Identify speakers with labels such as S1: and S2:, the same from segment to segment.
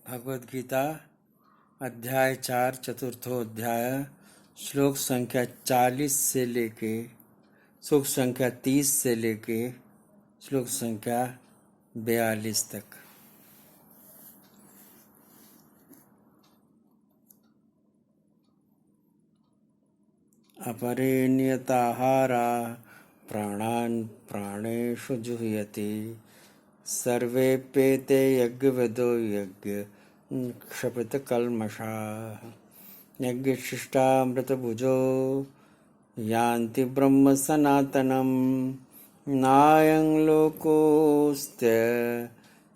S1: भगवद गीता अध्याय 4 चतुर्थोध्याय श्लोक संख्या 40 से लेके श्लोक संख्या 30 से लेके श्लोक संख्या 42 तक। अपरे नियताहारा प्राणान् प्राणेषु जुह्यति सर्वेप्येते यज्ञविदो यज्ञ क्षपितकल्मषाः यज्ञशिष्टामृतभुजो यान्ति ब्रह्म सनातनं नायं लोकोऽस्त्य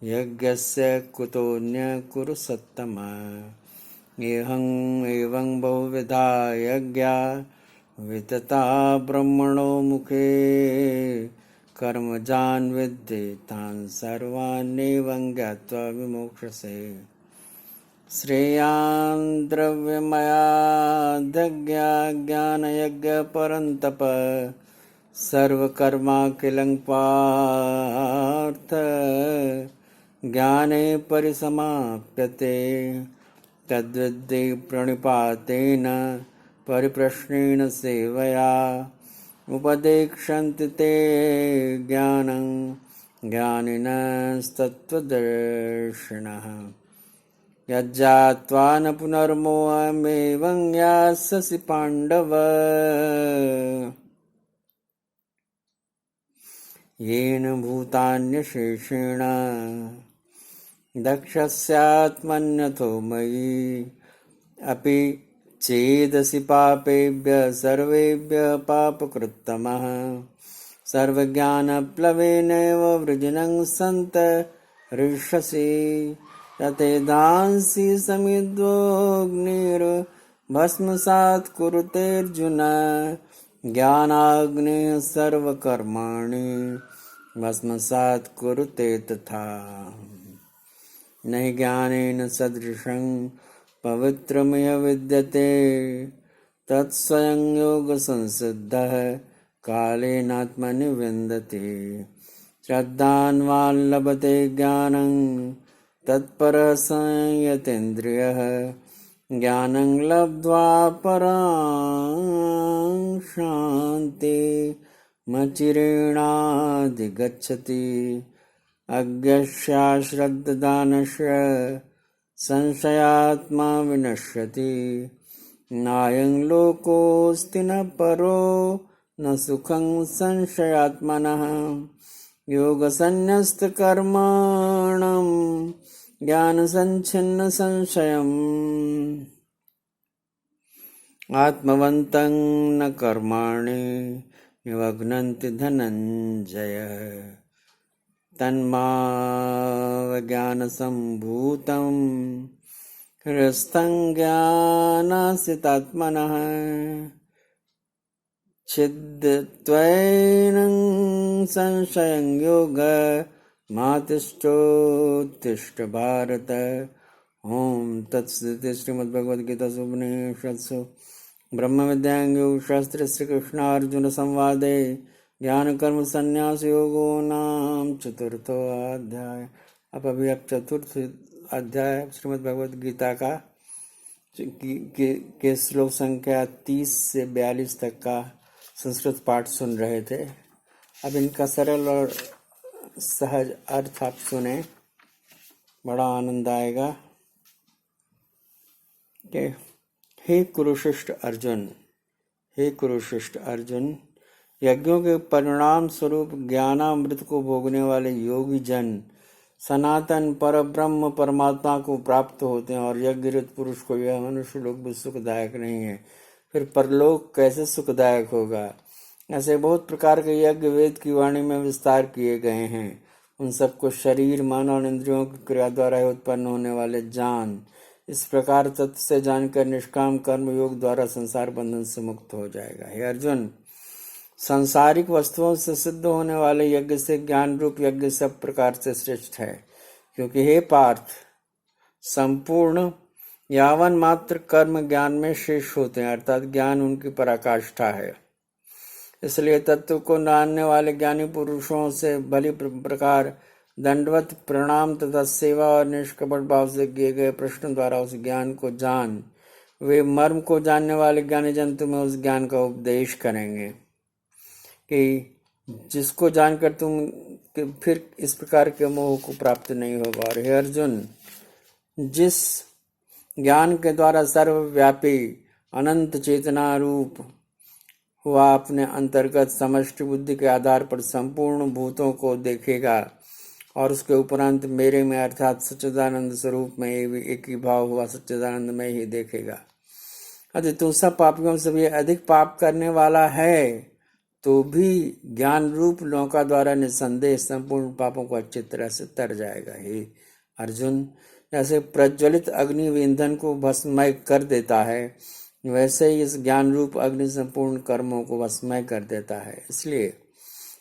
S1: यज्ञस्य कुतोऽन्यः कुरु सत्तम एवं बहुविधा यज्ञा वितता ब्रह्मणो मुखे कर्मजान् विद्धि तान् सर्वान्नेवं ज्ञात्वा विमोक्ष्यसे श्रेयान् द्रव्यमयादज्ञा ज्ञानयज्ञ परन्तप सर्वकर्माखिलं पार्थ ज्ञाने परिसमाप्यते तद्विद्धि प्रणिपातेन परिप्रश्नेन सेवया उपदेक्षन्ति ते ज्ञानं ज्ञानिनस्तत्त्वदर्शिनः यज्जात्वा न पुनर्मोहमेवं यास्यसि पाण्डव येन भूतान्यशेषेण दक्षस्यात्मन्यथो मयि अपि चेदसि पापेभ्यः सर्वेभ्यः पापकृत्तमः सर्वज्ञानप्लवेनैव वृजनं सन्तरिष्यसि तथेधांसि समिद्धोऽग्निर्भस्मसात् कुरुतेऽर्जुन ज्ञानाग्निः सर्वकर्माणि भस्मसात् कुरुते तथा न हि ज्ञानेन सदृशं पवित्रमिह विद्यते तत्स्वयं योगसंसिद्धः कालेनात्मनि विन्दति श्रद्धावान् लभते ज्ञानं तत्परः संयतेन्द्रियः ज्ञानं लब्ध्वा परां शान्तिमचिरेणाधिगच्छति अज्ञश्चाश्रद्धदानस्य संशयात्मा विनश्यति नायं लोकोऽस्ति न परो न सुखं संशयात्मनः योगसन्न्यस्तकर्माणं ज्ञानसञ्छिन्नसंशयम् आत्मवन्तं न कर्माणि निमग्नन्ति धनञ्जय तन्मावज्ञानसम्भूतं हृस्थं ज्ञानासितात्मनः छिद्यत्वैनं संशयं योगमातिष्ठोत्तिष्ठ भारत। ओम तत्सदिति श्रीमद्भगवद्गीतासु उपनिषत्सु ब्रह्मविद्यायां योगशास्त्रे श्रीकृष्णार्जुन संवादे ज्ञान कर्म संन्यास योगो नाम चतुर्थो अध्याय। अब चतुर्थ अध्याय श्रीमद् भगवद गीता का के श्लोक संख्या 30 से 42 तक का संस्कृत पाठ सुन रहे थे। अब इनका सरल और सहज अर्थ आप सुने, बड़ा आनंद आएगा। कि हे कुरुश्रेष्ठ अर्जुन, हे कुरुश्रेष्ठ अर्जुन, यज्ञों के परिणाम स्वरूप ज्ञानामृत को भोगने वाले योगी जन सनातन पर ब्रह्म परमात्मा को प्राप्त होते हैं, और यज्ञरत पुरुष को यह मनुष्य लोक भी सुखदायक नहीं है, फिर परलोक कैसे सुखदायक होगा। ऐसे बहुत प्रकार के यज्ञ वेद की वाणी में विस्तार किए गए हैं। उन सबको शरीर मन और इंद्रियों की क्रिया द्वारा उत्पन्न होने वाले जान, इस प्रकार तत्व से जानकर निष्काम कर्म योग द्वारा संसार बंधन से मुक्त हो जाएगा। हे अर्जुन, सांसारिक वस्तुओं से सिद्ध होने वाले यज्ञ से ज्ञान रूप यज्ञ सब प्रकार से श्रेष्ठ है, क्योंकि हे पार्थ, संपूर्ण यावन मात्र कर्म ज्ञान में शेष होते हैं, अर्थात ज्ञान उनकी पराकाष्ठा है। इसलिए तत्व को जानने वाले ज्ञानी पुरुषों से भली प्रकार दंडवत प्रणाम तथा सेवा और निष्कपट भाव से किए गए प्रश्न द्वारा उस ज्ञान को जान वे मर्म को जानने वाले ज्ञानी जन तुम्हें उस ज्ञान का उपदेश करेंगे कि जिसको जानकर तुम फिर इस प्रकार के मोह को प्राप्त नहीं होगा। और हे अर्जुन, जिस ज्ञान के द्वारा सर्वव्यापी अनंत चेतना रूप हुआ अपने अंतर्गत समष्टि बुद्धि के आधार पर संपूर्ण भूतों को देखेगा और उसके उपरांत मेरे में अर्थात सच्चिदानंद स्वरूप में एक ही भाव हुआ सच्चिदानंद में ही देखेगा। यदि तू सब पापियों से भी अधिक पाप करने वाला है तो भी ज्ञान रूप नौका द्वारा निसंदेह संपूर्ण पापों को अच्छी तरह से तर जाएगा। हे अर्जुन, जैसे प्रज्वलित अग्नि ईंधन को भस्ममय कर देता है, वैसे ही इस ज्ञान रूप अग्नि संपूर्ण कर्मों को भस्ममय कर देता है। इसलिए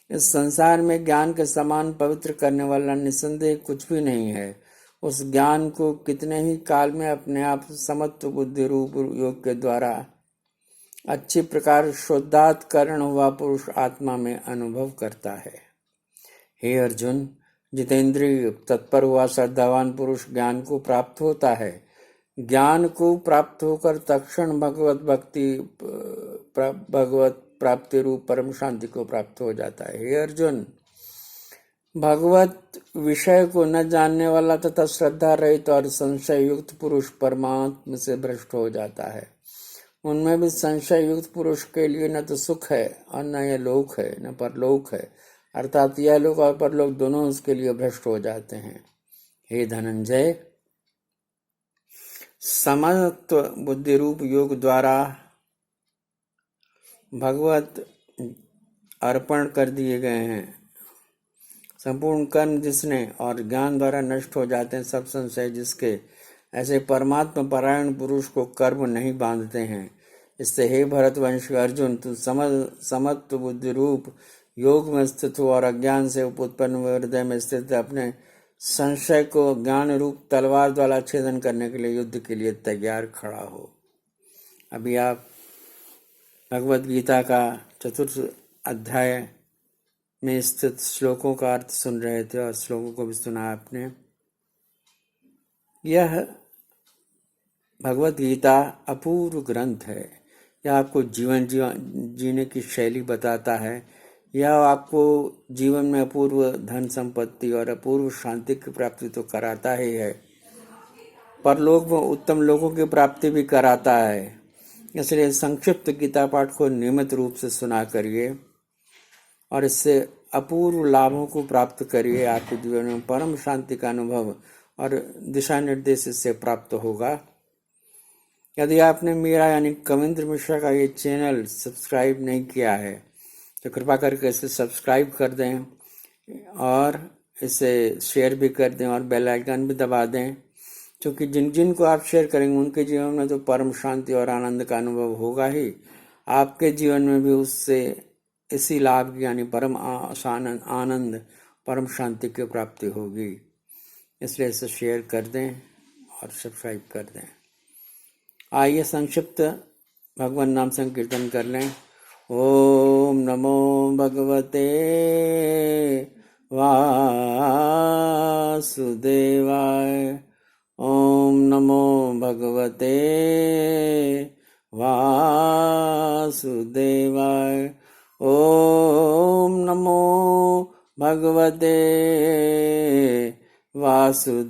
S1: इस संसार में ज्ञान के समान पवित्र करने वाला निसंदेह कुछ भी नहीं है। उस ज्ञान को कितने ही काल में अपने आप समत्व बुद्धि रूप योग के द्वारा अच्छी प्रकार शुद्धात्करण हुआ पुरुष आत्मा में अनुभव करता है। हे अर्जुन, जितेंद्रिय तत्पर हुआ श्रद्धावान पुरुष ज्ञान को प्राप्त होता है। ज्ञान को प्राप्त होकर तत्क्षण भगवत प्राप्ति रूप परम शांति को प्राप्त हो जाता है। हे अर्जुन, भगवत विषय को न जानने वाला तथा श्रद्धा रहित और संशय युक्त पुरुष परमात्मा से भ्रष्ट हो जाता है। उनमें भी संशय युक्त पुरुष के लिए न तो सुख है और न यह लोक है न परलोक है, अर्थात यह लोक और परलोक दोनों उसके लिए भ्रष्ट हो जाते हैं। हे धनंजय, समत्व बुद्धि रूप योग द्वारा भगवत अर्पण कर दिए गए हैं। संपूर्ण कर्म जिसने और ज्ञान द्वारा नष्ट हो जाते हैं सब संशय जिसके, ऐसे परमात्मा परायण पुरुष को कर्म नहीं बांधते हैं। इससे हे भरतवंश अर्जुन, तू समत्व बुद्धि रूप योग में स्थित हो और अज्ञान से उत्पन्न हृदय में स्थित अपने संशय को ज्ञान रूप तलवार द्वारा छेदन करने के लिए युद्ध के लिए तैयार खड़ा हो। अभी आप भगवद गीता का 4th अध्याय में स्थित श्लोकों का अर्थ सुन रहे थे और श्लोकों को भी सुना आपने। यह भगवद गीता अपूर्व ग्रंथ है। यह आपको जीवन जीने की शैली बताता है। यह आपको जीवन में अपूर्व धन संपत्ति और अपूर्व शांति की प्राप्ति तो कराता ही है, परलोक में उत्तम लोगों की प्राप्ति भी कराता है। इसलिए संक्षिप्त गीता पाठ को नियमित रूप से सुना करिए और इससे अपूर्व लाभों को प्राप्त करिए। आपके जीवन में परम शांति का अनुभव और दिशा निर्देश इससे प्राप्त होगा। यदि आपने मेरा यानी कविंद्र मिश्रा का ये चैनल सब्सक्राइब नहीं किया है तो कृपा करके इसे सब्सक्राइब कर दें और इसे शेयर भी कर दें और बेल आइकन भी दबा दें, क्योंकि जिन को आप शेयर करेंगे उनके जीवन में तो परम शांति और आनंद का अनुभव होगा ही, आपके जीवन में भी उससे इसी लाभ की यानी परम आनंद परम शांति की प्राप्ति होगी। इसलिए इसे शेयर कर दें और सब्सक्राइब कर दें। आइए संक्षिप्त भगवान नाम संकीर्तन कर लें। ओम नमो भगवते वासुदेवाय। ओम नमो भगवते वासुदेवाय। ओम नमो भगवते वासुदेवाय।